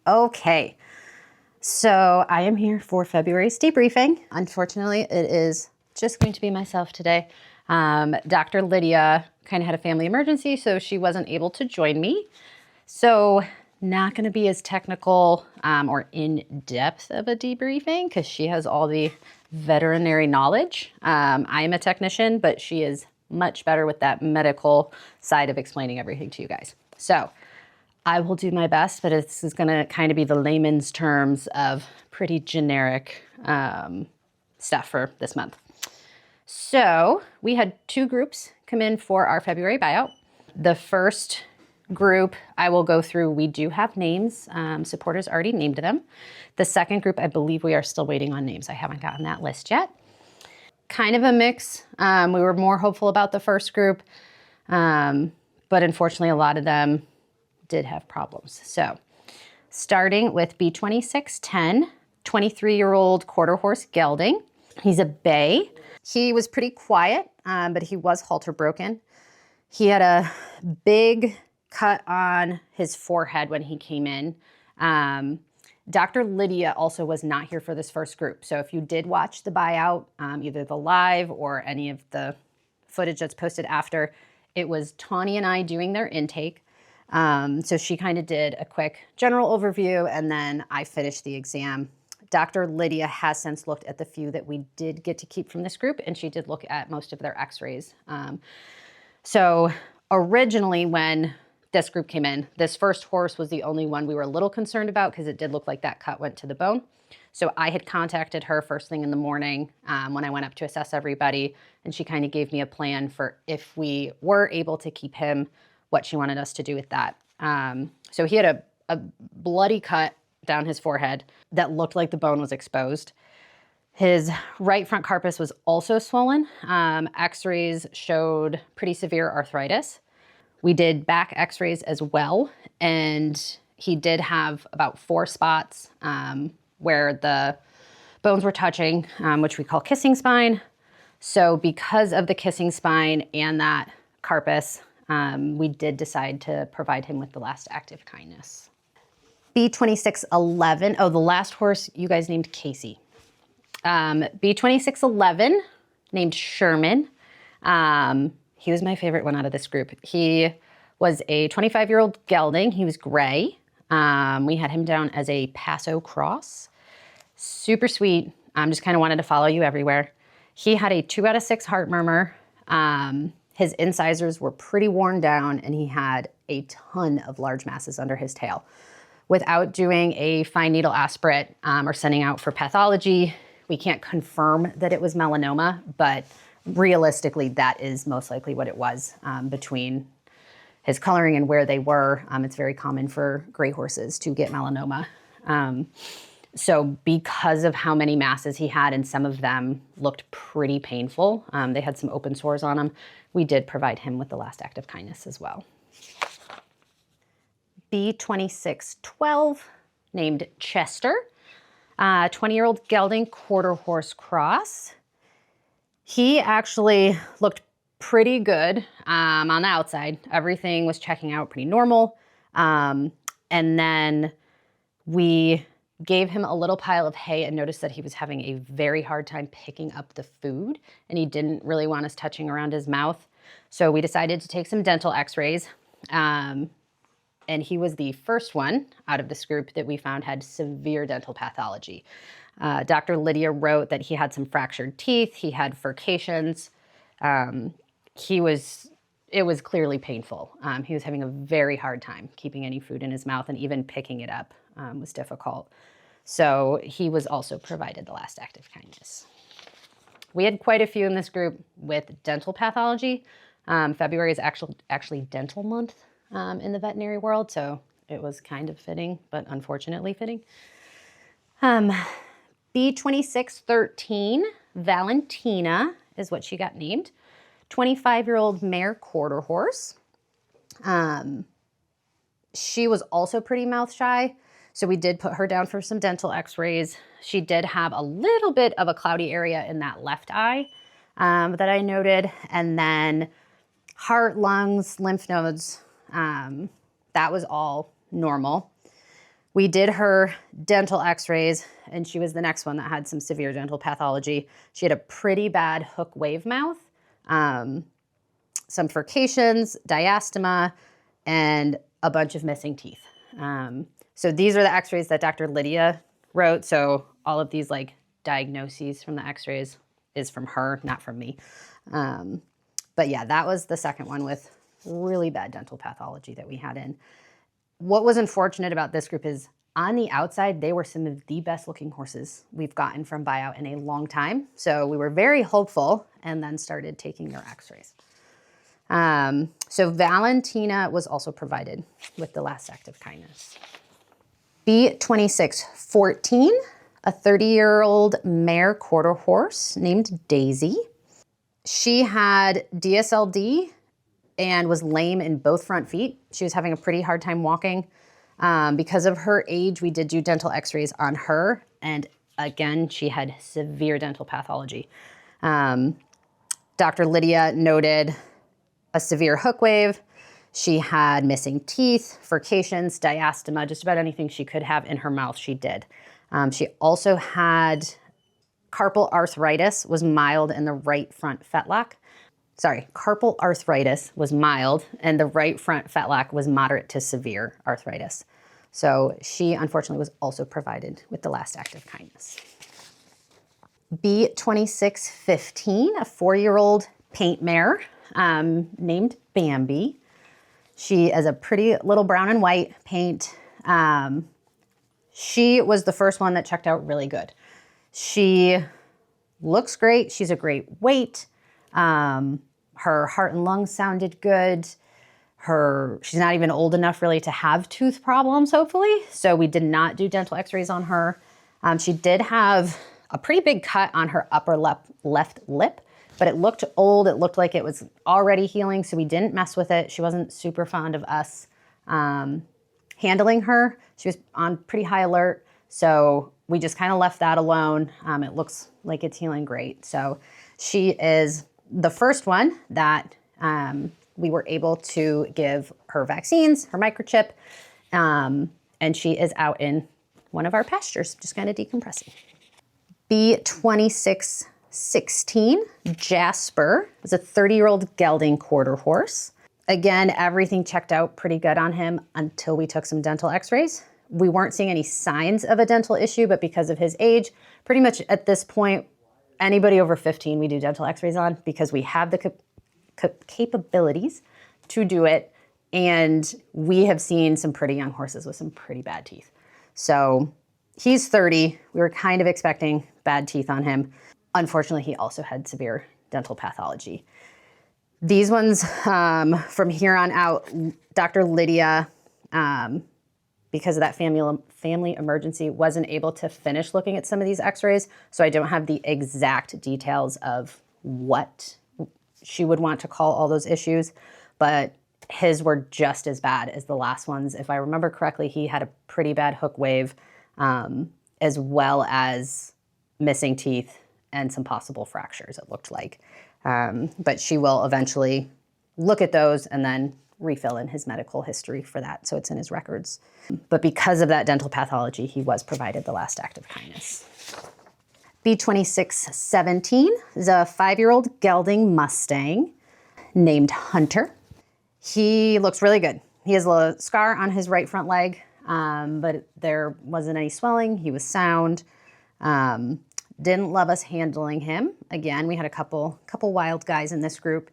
Okay, so I am here for February's debriefing. Unfortunately, it is just going to be myself today. Dr. Lydia kind of had a family emergency, so she wasn't able to join me. So not going to be as technical or in-depth of a debriefing because she has all the veterinary knowledge. I am a technician, but she is much better with that medical side of explaining everything to you guys. So I will do my best, but this is going to kind of be the layman's terms of pretty generic stuff for this month. So we had two groups come in for our February buyout. The first group I will go through, we do have names. Supporters already named them. The second group, I believe we are still waiting on names. I haven't gotten that list yet. Kind of a mix. We were more hopeful about the first group, but unfortunately a lot of them did have problems. So starting with B2610, 23-year-old quarter horse gelding. He's a bay. He was pretty quiet, but he was halter broken. He had a big cut on his forehead when he came in. Dr. Lydia also was not here for this first group. So if you did watch the buyout, either the live or any of the footage that's posted after, it was Tawny and I doing their intake. So she kind of did a quick general overview and then I finished the exam. Dr. Lydia has since looked at the few that we did get to keep from this group, and she did look at most of their x-rays. So originally when this group came in, this first horse was the only one we were a little concerned about because it did look like that cut went to the bone. So I had contacted her first thing in the morning when I went up to assess everybody, and she kind of gave me a plan for if we were able to keep him, what she wanted us to do with that. So he had a bloody cut down his forehead that looked like the bone was exposed. His right front carpus was also swollen. X-rays showed pretty severe arthritis. We did back x-rays as well, and he did have about 4 spots where the bones were touching, which we call kissing spine. So because of the kissing spine and that carpus, we did decide to provide him with the last act of kindness. B2611, oh, the last horse you guys named Casey. B2611 named Sherman. He was my favorite one out of this group. He was a 25-year-old gelding. He was gray. We had him down as a Paso cross. Super sweet. Just kind of wanted to follow you everywhere. He had a 2 out of 6 heart murmur. His incisors were pretty worn down, and he had a ton of large masses under his tail. Without doing a fine needle aspirate or sending out for pathology, we can't confirm that it was melanoma, but realistically, that is most likely what it was between his coloring and where they were. It's very common for gray horses to get melanoma. So because of how many masses he had, and some of them looked pretty painful, they had some open sores on them, we did provide him with the last act of kindness as well. B2612, named Chester, 20-year-old gelding quarter horse cross. He actually looked pretty good on the outside. Everything was checking out pretty normal. And then we gave him a little pile of hay and noticed that he was having a very hard time picking up the food, and he didn't really want us touching around his mouth. So we decided to take some dental x-rays. And he was the first one out of this group that we found had severe dental pathology. Dr. Lydia wrote that he had some fractured teeth, he had furcations. It was clearly painful. He was having a very hard time keeping any food in his mouth, and even picking it up was difficult. So he was also provided the last act of kindness. We had quite a few in this group with dental pathology. February is actually dental month in the veterinary world, so it was kind of fitting, but unfortunately fitting. B2613, Valentina is what she got named. 25-year-old mare quarter horse. She was also pretty mouth shy, so we did put her down for some dental x-rays. She did have a little bit of a cloudy area in that left eye that I noted, and then heart, lungs, lymph nodes, that was all normal. We did her dental x-rays, and she was the next one that had some severe dental pathology. She had a pretty bad hook wave mouth, some furcations, diastema, and a bunch of missing teeth. So these are the x-rays that Dr. Lydia wrote. So all of these like diagnoses from the x-rays is from her, not from me. But yeah, that was the second one with really bad dental pathology that we had in. What was unfortunate about this group is on the outside, they were some of the best looking horses we've gotten from BUYOUT in a long time. So we were very hopeful and then started taking their x-rays. So Valentina was also provided with the last act of kindness. B2614, a 30-year-old mare quarter horse named Daisy. She had DSLD and was lame in both front feet. She was having a pretty hard time walking. Because of her age, we did do dental x-rays on her. And again, she had severe dental pathology. Dr. Lydia noted a severe hook wave. She had missing teeth, furcations, diastema, just about anything she could have in her mouth, she did. She also had carpal arthritis, was mild in the right front fetlock. Sorry, carpal arthritis was mild, and the right front fetlock was moderate to severe arthritis. So she unfortunately was also provided with the last act of kindness. B2615, a 4-year-old paint mare named Bambi. She is a pretty little brown and white paint. She was the first one that checked out really good. She looks great. She's a great weight. Her heart and lungs sounded good. She's not even old enough really to have tooth problems, hopefully. So we did not do dental x-rays on her. She did have a pretty big cut on her upper left lip, but it looked old. It looked like it was already healing, so we didn't mess with it. She wasn't super fond of us handling her. She was on pretty high alert, so we just kind of left that alone. It looks like it's healing great. So she is the first one that we were able to give her vaccines, her microchip, and she is out in one of our pastures, just kind of decompressing. B2616, Jasper, is a 30-year-old gelding quarter horse. Again, everything checked out pretty good on him until we took some dental x-rays. We weren't seeing any signs of a dental issue, but because of his age, pretty much at this point, anybody over 15 we do dental x-rays on because we have the capabilities to do it, and we have seen some pretty young horses with some pretty bad teeth. So he's 30. We were kind of expecting bad teeth on him. Unfortunately, he also had severe dental pathology. These ones, from here on out, Dr. Lydia, because of that family emergency, wasn't able to finish looking at some of these x-rays, so I don't have the exact details of what she would want to call all those issues, but his were just as bad as the last ones. If I remember correctly, he had a pretty bad hook wave, as well as missing teeth and some possible fractures, it looked like. But she will eventually look at those and then refill in his medical history for that, so it's in his records. But because of that dental pathology, he was provided the last act of kindness. B2617 is a 5-year-old gelding Mustang named Hunter. He looks really good. He has a scar on his right front leg, but there wasn't any swelling. He was sound. Didn't love us handling him. Again, we had a couple wild guys in this group.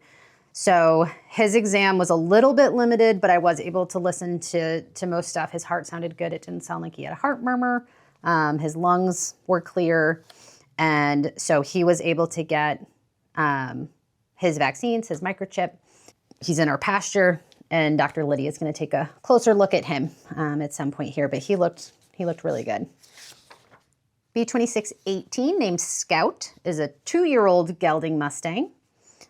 So his exam was a little bit limited, but I was able to listen to most stuff. His heart sounded good. It didn't sound like he had a heart murmur. His lungs were clear. And so he was able to get his vaccines, his microchip. He's in our pasture, and Dr. Lydia is going to take a closer look at him at some point here, but he looked really good. B2618, named Scout, is a 2-year-old gelding Mustang.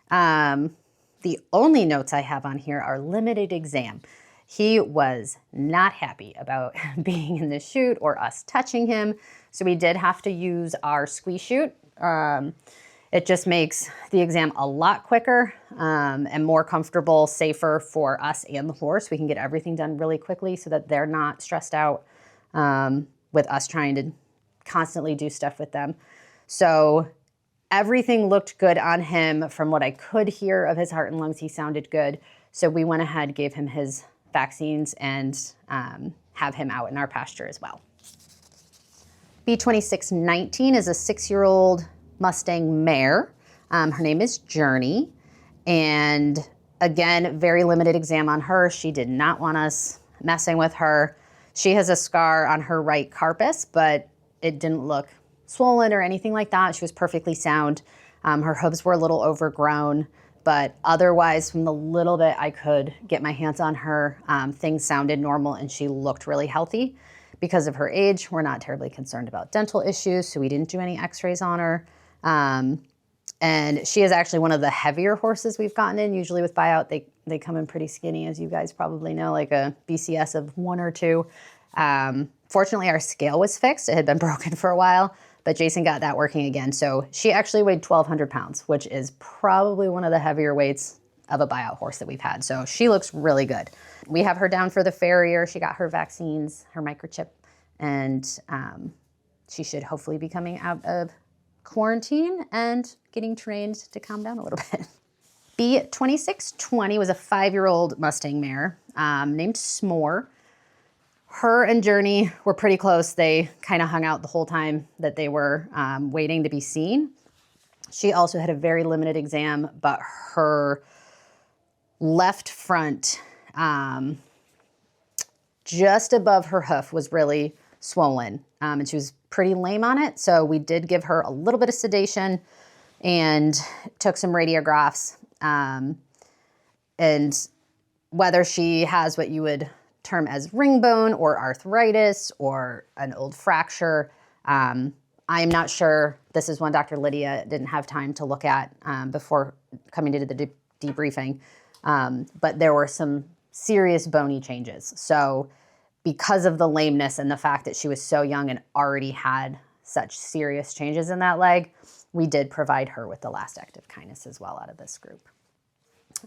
The only notes I have on here are limited exam. He was not happy about being in the chute or us touching him, so we did have to use our squeeze chute. It just makes the exam a lot quicker and more comfortable, safer for us and the horse. We can get everything done really quickly so that they're not stressed out. with us trying to constantly do stuff with them. So everything looked good on him. From what I could hear of his heart and lungs, he sounded good. So we went ahead, gave him his vaccines, and have him out in our pasture as well. B2619 is a 6-year-old Mustang mare. Her name is Journey. And again, very limited exam on her. She did not want us messing with her. She has a scar on her right carpus, but it didn't look swollen or anything like that. She was perfectly sound. Her hooves were a little overgrown, but otherwise, from the little bit I could get my hands on her, things sounded normal and she looked really healthy. Because of her age, we're not terribly concerned about dental issues, so we didn't do any x-rays on her. And she is actually one of the heavier horses we've gotten in. Usually with BUYOUT, they come in pretty skinny, as you guys probably know, like a BCS of 1 or 2. Fortunately, our scale was fixed. It had been broken for a while, but Jason got that working again. So she actually weighed 1,200 pounds, which is probably one of the heavier weights of a BUYOUT horse that we've had. So she looks really good. We have her down for the farrier. She got her vaccines, her microchip, and she should hopefully be coming out of quarantine and getting trained to calm down a little bit. B2620 was a 5-year-old Mustang mare named S'more. Her and Journey were pretty close. They kind of hung out the whole time that they were waiting to be seen. She also had a very limited exam, but her left front, just above her hoof, was really swollen, and she was pretty lame on it. So we did give her a little bit of sedation and took some radiographs. And whether she has what you would term as ring bone or arthritis or an old fracture, I'm not sure. This is one Dr. Lydia didn't have time to look at before coming to the debriefing. But there were some serious bony changes. So because of the lameness and the fact that she was so young and already had such serious changes in that leg, we did provide her with the last act of kindness as well out of this group.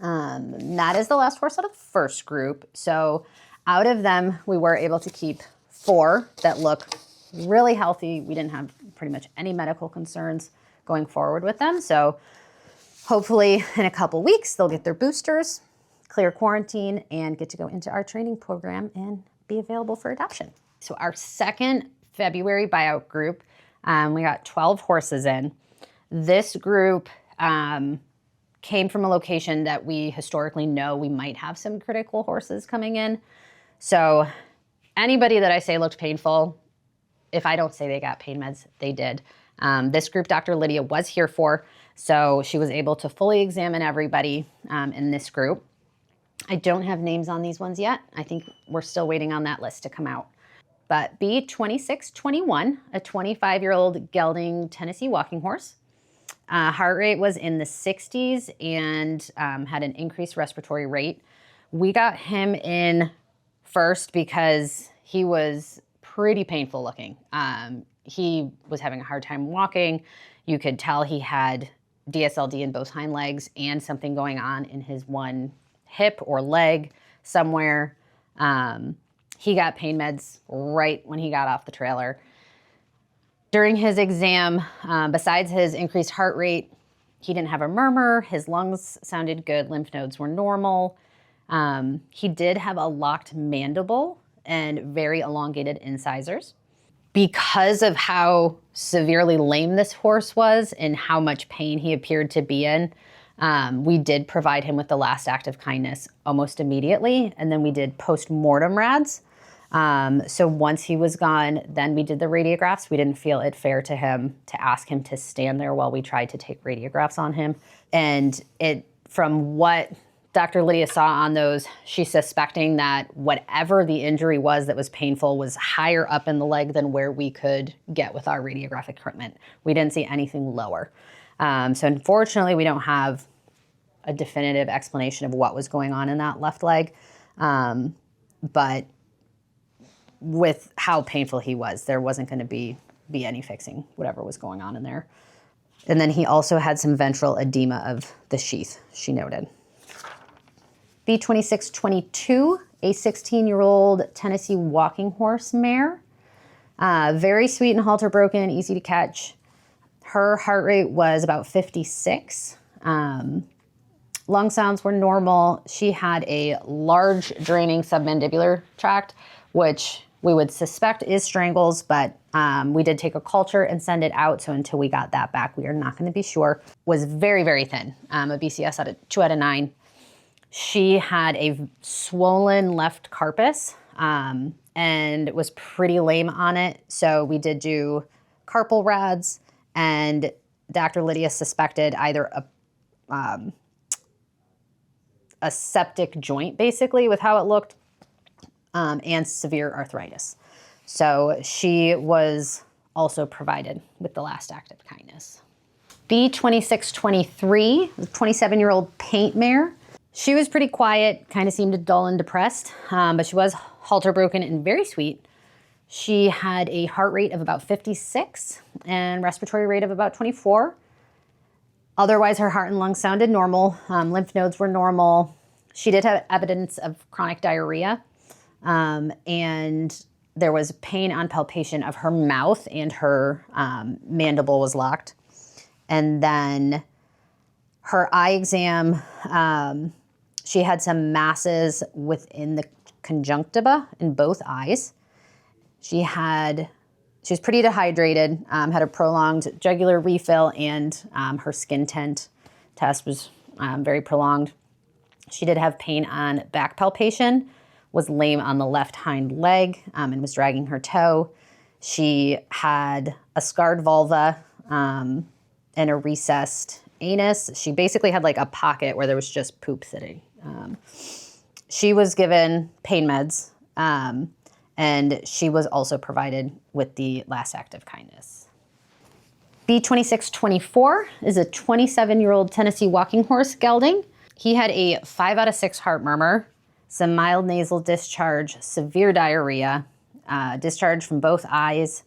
That is the last horse out of the first group. So out of them, we were able to keep 4 that look really healthy. We didn't have pretty much any medical concerns going forward with them. So hopefully in a couple weeks, they'll get their boosters, clear quarantine, and get to go into our training program and be available for adoption. So our second February BUYOUT group, we got 12 horses in. This group came from a location that we historically know we might have some critical horses coming in. So anybody that I say looked painful, if I don't say they got pain meds, they did. This group Dr. Lydia was here for, so she was able to fully examine everybody in this group. I don't have names on these ones yet. I think we're still waiting on that list to come out. But B2621, a 25-year-old gelding Tennessee walking horse. Heart rate was in the 60s and had an increased respiratory rate. We got him in first because he was pretty painful looking. He was having a hard time walking. You could tell he had DSLD in both hind legs and something going on in his one hip or leg somewhere. He got pain meds right when he got off the trailer. During his exam, besides his increased heart rate, he didn't have a murmur. His lungs sounded good. Lymph nodes were normal. He did have a locked mandible and very elongated incisors. Because of how severely lame this horse was and how much pain he appeared to be in, we did provide him with the last act of kindness almost immediately. And then we did post-mortem rads. So once he was gone, then we did the radiographs. We didn't feel it fair to him to ask him to stand there while we tried to take radiographs on him. And from what Dr. Lydia saw on those, she's suspecting that whatever the injury was that was painful was higher up in the leg than where we could get with our radiographic equipment. We didn't see anything lower. So unfortunately, we don't have a definitive explanation of what was going on in that left leg. But with how painful he was, there wasn't going to be any fixing whatever was going on in there. And then he also had some ventral edema of the sheath, she noted. B2622, a 16-year-old Tennessee walking horse mare. Very sweet and halter broken, easy to catch. Her heart rate was about 56. Lung sounds were normal. She had a large draining submandibular tract, which we would suspect is strangles, but we did take a culture and send it out. So until we got that back, we are not going to be sure. Was very, very thin. A BCS at a 2 out of 9. She had a swollen left carpus and was pretty lame on it. So we did do carpal rads, and Dr. Lydia suspected either a septic joint, basically, with how it looked, and severe arthritis. So she was also provided with the last act of kindness. B2623, the 27-year-old paint mare. She was pretty quiet, kind of seemed dull and depressed, but she was halter broken and very sweet. She had a heart rate of about 56 and respiratory rate of about 24. Otherwise, her heart and lungs sounded normal. Lymph nodes were normal. She did have evidence of chronic diarrhea, and there was pain on palpation of her mouth, and her mandible was locked. And then her eye exam, she had some masses within the conjunctiva in both eyes. She was pretty dehydrated, had a prolonged jugular refill, and her skin tint test was very prolonged. She did have pain on back palpation, was lame on the left hind leg, and was dragging her toe. She had a scarred vulva and a recessed anus. She basically had like a pocket where there was just poop sitting. She was given pain meds, and she was also provided with the last act of kindness. B2624 is a 27-year-old Tennessee walking horse gelding. He had a 5 out of 6 heart murmur, some mild nasal discharge, severe diarrhea, discharge from both eyes.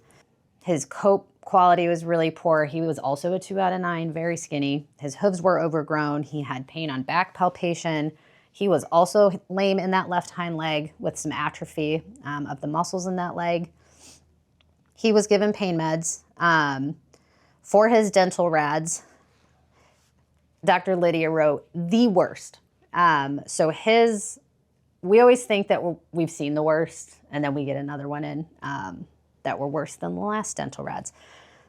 His coat quality was really poor. He was also a 2 out of 9, very skinny. His hooves were overgrown. He had pain on back palpation. He was also lame in that left hind leg with some atrophy of the muscles in that leg. He was given pain meds. For his dental rads, Dr. Lydia wrote the worst. We always think that we've seen the worst, and then we get another one in that were worse than the last dental rads.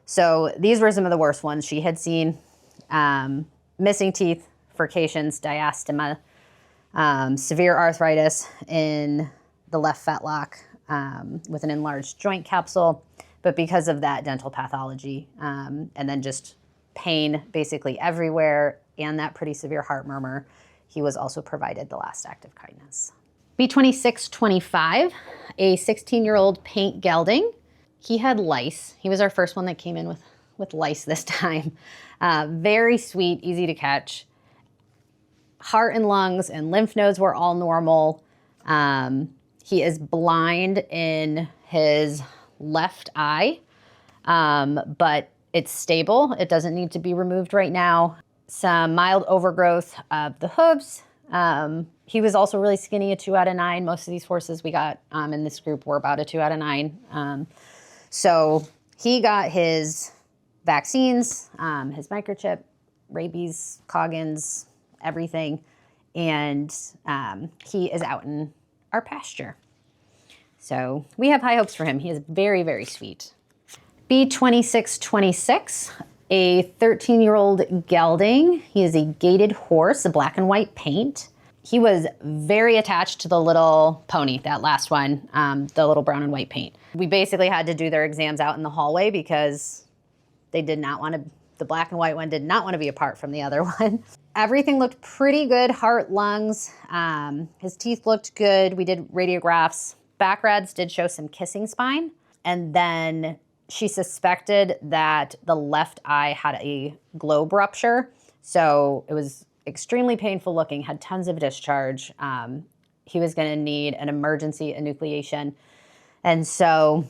So these were some of the worst ones she had seen. Missing teeth, furcations, diastema, severe arthritis in the left fetlock with an enlarged joint capsule, but because of that dental pathology, and then just pain basically everywhere and that pretty severe heart murmur, he was also provided the last act of kindness. B2625, a 16-year-old paint gelding. He had lice. He was our first one that came in with lice this time. Very sweet, easy to catch. Heart and lungs and lymph nodes were all normal. He is blind in his left eye, but it's stable. It doesn't need to be removed right now. Some mild overgrowth of the hooves. He was also really skinny, a 2 out of 9. Most of these horses we got in this group were about a 2 out of 9. So he got his vaccines, his microchip, rabies, Coggins, everything. And he is out in our pasture. So we have high hopes for him. He is very, very sweet. B2626, a 13-year-old gelding. He is a gaited horse, a black and white paint. He was very attached to the little pony, that last one, the little brown and white paint. We basically had to do their exams out in the hallway because they did not want to, the black and white one did not want to be apart from the other one. Everything looked pretty good, heart, lungs. His teeth looked good. We did radiographs. Back rads did show some kissing spine. And then she suspected that the left eye had a globe rupture. So it was extremely painful looking, had tons of discharge. He was going to need an emergency enucleation. And so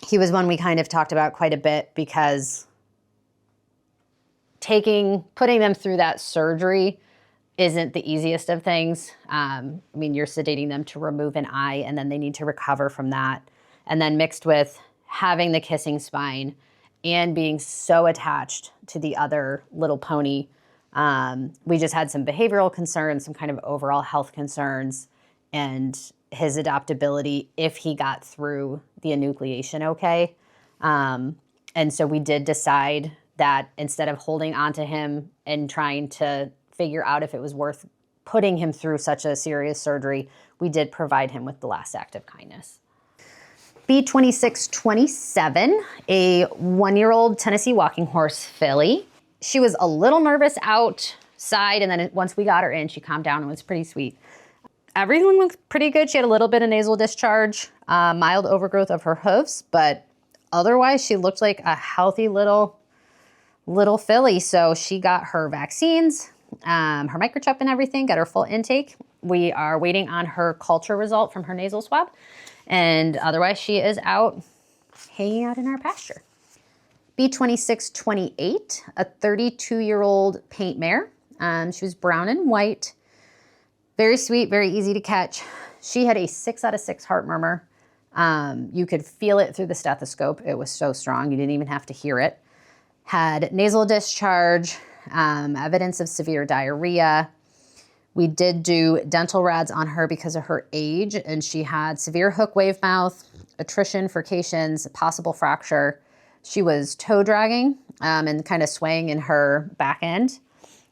he was one we kind of talked about quite a bit because putting them through that surgery isn't the easiest of things. I mean, you're sedating them to remove an eye, and then they need to recover from that. And then mixed with having the kissing spine and being so attached to the other little pony. We just had some behavioral concerns, some kind of overall health concerns, and his adaptability if he got through the enucleation okay. And so we did decide that instead of holding onto him and trying to figure out if it was worth putting him through such a serious surgery, we did provide him with the last act of kindness. B2627, a 1-year-old Tennessee walking horse filly. She was a little nervous outside, and then once we got her in, she calmed down and was pretty sweet. Everything looked pretty good. She had a little bit of nasal discharge, mild overgrowth of her hooves, but otherwise she looked like a healthy little filly. So she got her vaccines, her microchip and everything, got her full intake. We are waiting on her culture result from her nasal swab, and otherwise she is out hanging out in our pasture. B2628, a 32-year-old paint mare. She was brown and white. Very sweet, very easy to catch. She had a 6 out of 6 heart murmur. You could feel it through the stethoscope. It was so strong, you didn't even have to hear it. Had nasal discharge, evidence of severe diarrhea. We did do dental rads on her because of her age, and she had severe hook wave mouth, attrition, furcations, possible fracture. She was toe dragging and kind of swaying in her back end.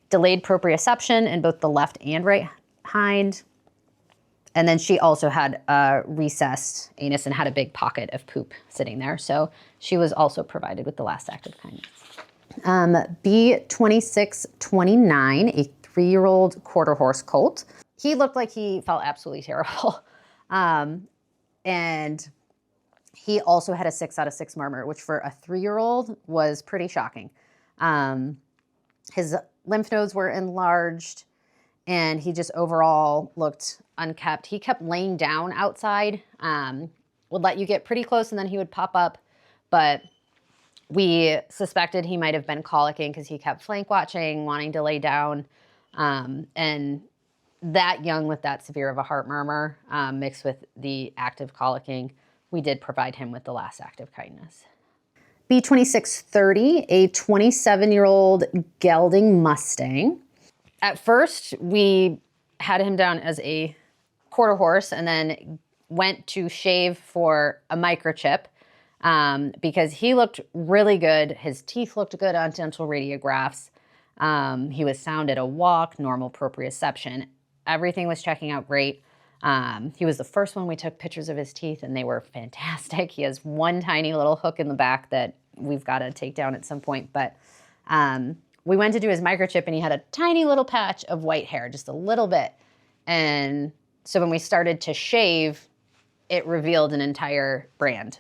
Delayed proprioception in both the left and right hind. And then she also had a recessed anus and had a big pocket of poop sitting there. So she was also provided with the last act of kindness. B2629, a 3-year-old quarter horse colt. He looked like he felt absolutely terrible. And he also had a 6 out of 6 murmur, which for a 3-year-old was pretty shocking. His lymph nodes were enlarged, and he just overall looked unkept. He kept laying down outside, would let you get pretty close, and then he would pop up. But we suspected he might have been colicking because he kept flank watching, wanting to lay down. And that young with that severe of a heart murmur mixed with the active colicking, we did provide him with the last act of kindness. B2630, a 27-year-old gelding Mustang. At first, we had him down as a quarter horse and then went to shave for a microchip because he looked really good. His teeth looked good on dental radiographs. He was sound at a walk, normal proprioception. Everything was checking out great. He was the first one we took pictures of his teeth, and they were fantastic. He has one tiny little hook in the back that we've got to take down at some point. But we went to do his microchip, and he had a tiny little patch of white hair, just a little bit. And so when we started to shave, it revealed an entire brand.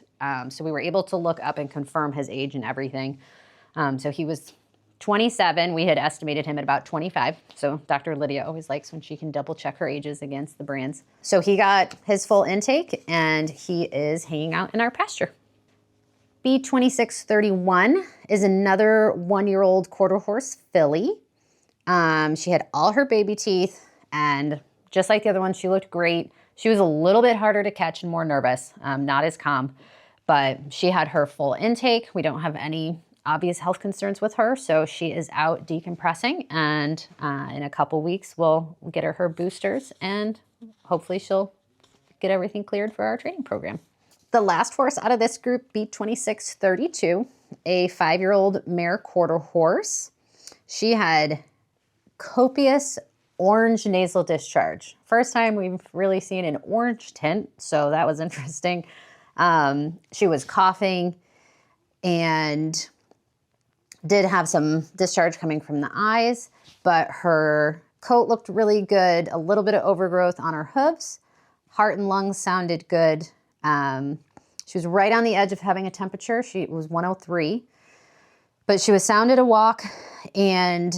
So we were able to look up and confirm his age and everything. So he was 27. We had estimated him at about 25. So Dr. Lydia always likes when she can double check her ages against the brands. So he got his full intake, and he is hanging out in our pasture. B2631 is another 1-year-old quarter horse filly. She had all her baby teeth, and just like the other one, she looked great. She was a little bit harder to catch and more nervous, not as calm, but she had her full intake. We don't have any obvious health concerns with her, so she is out decompressing, and in a couple weeks we'll get her boosters, and hopefully she'll get everything cleared for our training program. The last horse out of this group, B2632, a 5-year-old mare quarter horse. She had copious orange nasal discharge. First time we've really seen an orange tint, so that was interesting. She was coughing and did have some discharge coming from the eyes, but her coat looked really good, a little bit of overgrowth on her hooves. Heart and lungs sounded good. She was right on the edge of having a temperature. She was 103, but she was sound at a walk, and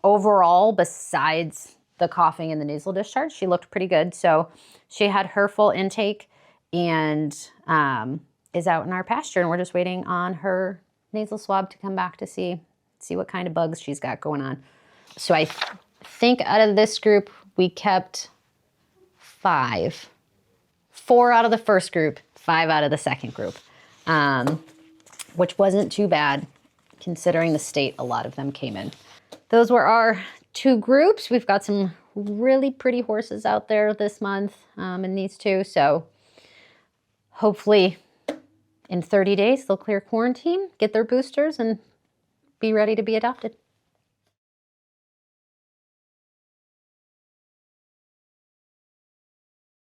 overall, besides the coughing and the nasal discharge, she looked pretty good. So she had her full intake and is out in our pasture, and we're just waiting on her nasal swab to come back to see what kind of bugs she's got going on. So I think out of this group, we kept 5. 4 out of the first group, 5 out of the second group, which wasn't too bad considering the state a lot of them came in. Those were our 2 groups. We've got some really pretty horses out there this month in these 2. So hopefully in 30 days, they'll clear quarantine, get their boosters, and be ready to be adopted.